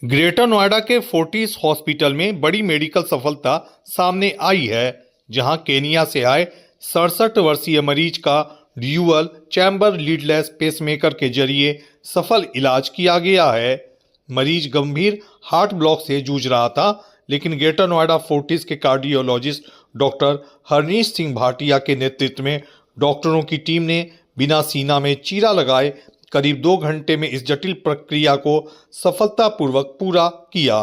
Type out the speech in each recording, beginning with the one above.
Greater Noida के Fortis hospital में बड़ी मेडिकल सफलता सामने आई है, जहां केनिया से आए 67 वर्षीय मरीज का ड्यूअल चैम्बर लीडलेस पेसमेकर के जरिए सफल इलाज किया गया है। मरीज गंभीर हार्ट ब्लॉक से जूझ रहा था, लेकिन ग्रेटर नोएडा फोर्टिस के कार्डियोलॉजिस्ट डॉक्टर हरनीश सिंह भाटिया के नेतृत्व में डॉक्टरों की टीम ने बिना सीना में चीरा लगाए करीब 2 घंटे में इस जटिल प्रक्रिया को सफलतापूर्वक पूरा किया।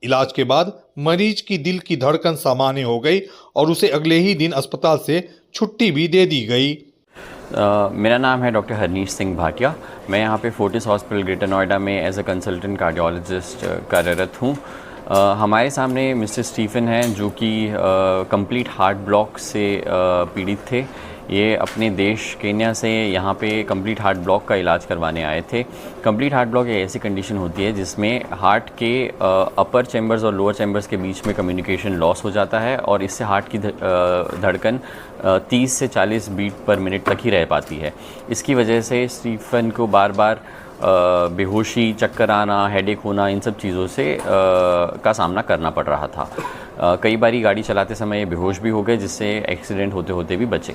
इलाज के बाद मरीज की दिल की धड़कन सामान्य हो गई और उसे अगले ही दिन अस्पताल से छुट्टी भी दे दी गई। मेरा नाम है डॉक्टर हरनीश सिंह भाटिया। मैं यहाँ पे फोर्टिस हॉस्पिटल ग्रेटर नोएडा में एज अ कंसल्टेंट कार्डियोलॉजिस्ट कार्यरत हूँ। हमारे सामने मिस्टर स्टीफन हैं जो कि कंप्लीट हार्ट ब्लॉक से पीड़ित थे। ये अपने देश केन्या से यहाँ पे कंप्लीट हार्ट ब्लॉक का इलाज करवाने आए थे। कंप्लीट हार्ट ब्लॉक एक ऐसी कंडीशन होती है जिसमें हार्ट के अपर चैम्बर्स और लोअर चैम्बर्स के बीच में कम्युनिकेशन लॉस हो जाता है और इससे हार्ट की धड़कन 30 से 40 बीट पर मिनट तक ही रह पाती है। इसकी वजह से स्टीफन को बार बार बेहोशी, चक्कर आना, हेडेक होना, इन सब चीज़ों से का सामना करना पड़ रहा था। कई बारी गाड़ी चलाते समय ये बेहोश भी हो गए, जिससे एक्सीडेंट होते होते भी बचे।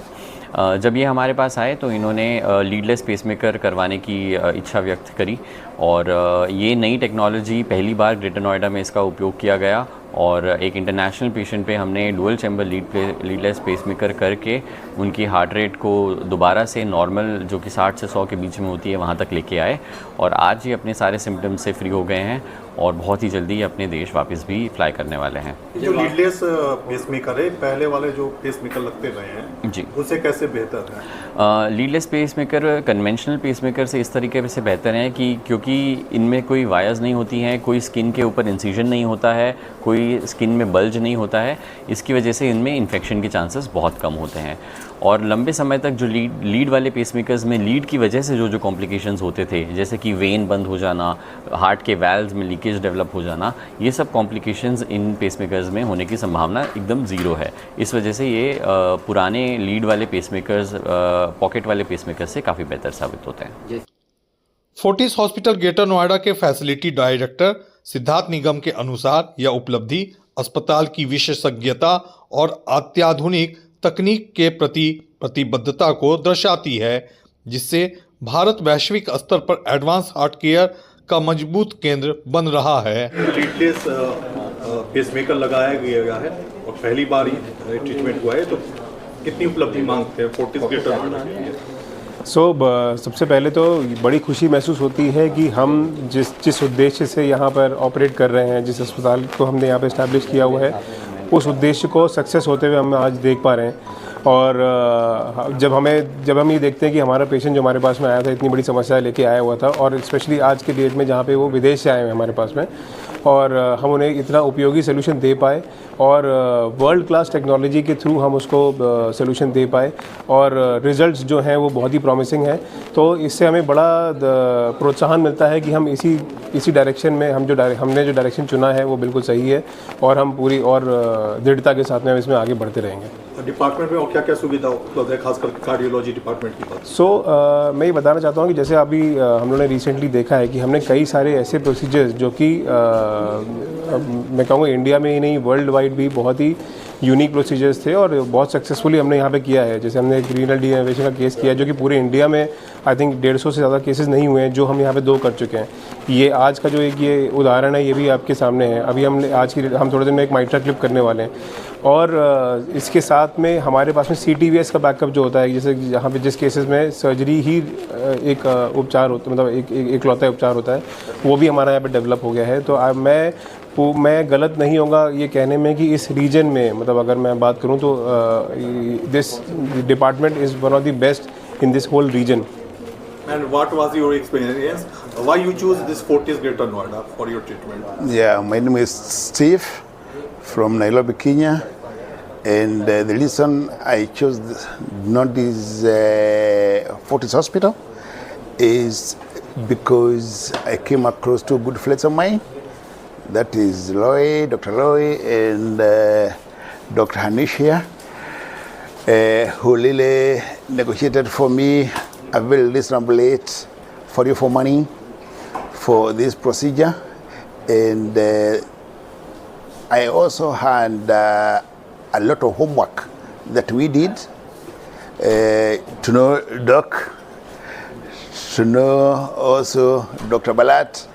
जब ये हमारे पास आए तो इन्होंने लीडलेस पेसमेकर करवाने की इच्छा व्यक्त करी और ये नई टेक्नोलॉजी पहली बार ग्रेटर नोएडा में इसका उपयोग किया गया और एक इंटरनेशनल पेशेंट पे हमने डुअल चैम्बर लीडलेस पेसमेकर करके उनकी हार्ट रेट को दोबारा से नॉर्मल, जो कि 60 से 100 के बीच में होती है, वहाँ तक लेके आए और आज ये अपने सारे सिम्टम्स से फ्री हो गए हैं और बहुत ही जल्दी अपने देश वापस भी फ्लाई करने वाले हैं। जो लीडलेस पेसमेकर है, पहले वाले जो पेसमेकर लगते रहे हैं जी, उससे कैसे बेहतर है? लीडलेस पेसमेकर कन्वेंशनल पेसमेकर से इस तरीके से बेहतर हैं कि क्योंकि इनमें कोई वायर्स नहीं होती हैं, कोई स्किन के ऊपर इंसिजन नहीं होता है, कोई स्किन में बल्ज नहीं होता है। इसकी वजह से इनमें इन्फेक्शन के चांसेस बहुत कम होते हैं और लंबे समय तक जो लीड वाले पेसमेकर्स में लीड की वजह से जो कॉम्प्लिकेशंस होते थे, जैसे कि वेन बंद हो जाना, हार्ट के वैल्व्स में लीकेज डेवलप हो जाना, ये सब कॉम्प्लिकेशंस इन पेसमेकर्स में होने की संभावना एकदम ज़ीरो है। इस वजह से ये पुराने लीड वाले पेसमेकर्स, पॉकेट वाले पेसमेकर्स से काफ़ी बेहतर साबित होते हैं। फोर्टिस हॉस्पिटल ग्रेटर नोएडा के फैसिलिटी डायरेक्टर सिद्धार्थ निगम के अनुसार यह उपलब्धि अस्पताल की विशेषज्ञता और अत्याधुनिक तकनीक के प्रति प्रतिबद्धता को दर्शाती है, जिससे भारत वैश्विक स्तर पर एडवांस हार्ट केयर का मजबूत केंद्र बन रहा है। लीडलेस पेसमेकर लगाया गया है और पहली बार ही ट्रीटमेंट हुआ है, तो कितनी उपलब्धि मांगते हैं फोर्टिस ग्रेटर नोएडा? सबसे पहले तो बड़ी खुशी महसूस होती है कि हम जिस उद्देश्य से यहाँ पर ऑपरेट कर रहे हैं, जिस अस्पताल को हमने यहाँ पर इस्टेब्लिश किया हुआ है, उस उद्देश्य को सक्सेस होते हुए हम आज देख पा रहे हैं। और जब हम ये देखते हैं कि हमारा पेशेंट जो हमारे पास में आया था, इतनी बड़ी समस्या लेके आया हुआ था और स्पेशली आज के डेट में जहाँ पे वो विदेश से आए हैं हमारे पास में, और हम उन्हें इतना उपयोगी सोल्यूशन दे पाए और वर्ल्ड क्लास टेक्नोलॉजी के थ्रू हम उसको सोल्यूशन दे पाए और रिजल्ट्स जो हैं वो बहुत ही प्रॉमिसिंग हैं। तो इससे हमें बड़ा प्रोत्साहन मिलता है कि हम इसी डायरेक्शन में हमने जो डायरेक्शन चुना है वो बिल्कुल सही है और हम पूरी और दृढ़ता के साथ में इसमें आगे बढ़ते रहेंगे। डिपार्टमेंट में और क्या क्या सुविधा उपलब्ध है, खासकर कार्डियोलॉजी डिपार्टमेंट की बात? मैं ये बताना चाहता हूँ कि जैसे अभी हम लोगों ने रिसेंटली देखा है कि हमने कई सारे ऐसे प्रोसीजर्स जो कि मैं कहूँगा इंडिया में ही नहीं, वर्ल्ड वाइड भी बहुत ही यूनिक प्रोसीजर्स थे और बहुत सक्सेसफुली हमने यहाँ पे किया है। जैसे हमने एक रीनल डीजेनरेशन का केस किया जो कि पूरे इंडिया में आई थिंक 150 से ज़्यादा केसेस नहीं हुए हैं, जो हम यहाँ पे 2 कर चुके हैं। ये आज का जो एक ये उदाहरण है, ये भी आपके सामने है। अभी हम थोड़े दिन में एक माइट्रा क्लिप करने वाले हैं और इसके साथ में हमारे पास में CTVS का बैकअप जो होता है, जैसे यहाँ पे जिस केसेस में सर्जरी ही एक उपचार होता, मतलब एक लौता उपचार होता है, वो भी हमारा यहाँ पे डेवलप हो गया है। तो मैं गलत नहीं होगा ये कहने में कि इस रीजन में, मतलब अगर मैं बात करूँ तो this department is one of the best in this whole region. And what was your experience? Why you choose this Fortis Greater Noida for your treatment? Yeah, my name is Steve from Nairobi, Kenya, and the reason I chose this Fortis Hospital is because I came across 2 good friends of mine. That is Dr. Loy, and Dr. Hanish here, who really negotiated for me a very reasonable rate for money for this procedure, And I also had a lot of homework that we did to know Doc, to know also Dr. Balat.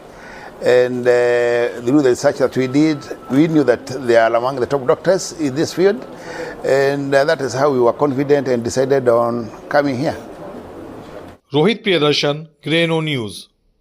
And through the research that we did, we knew that they are among the top doctors in this field. And that is how we were confident and decided on coming here. Rohit Priyadarshan, Greno news.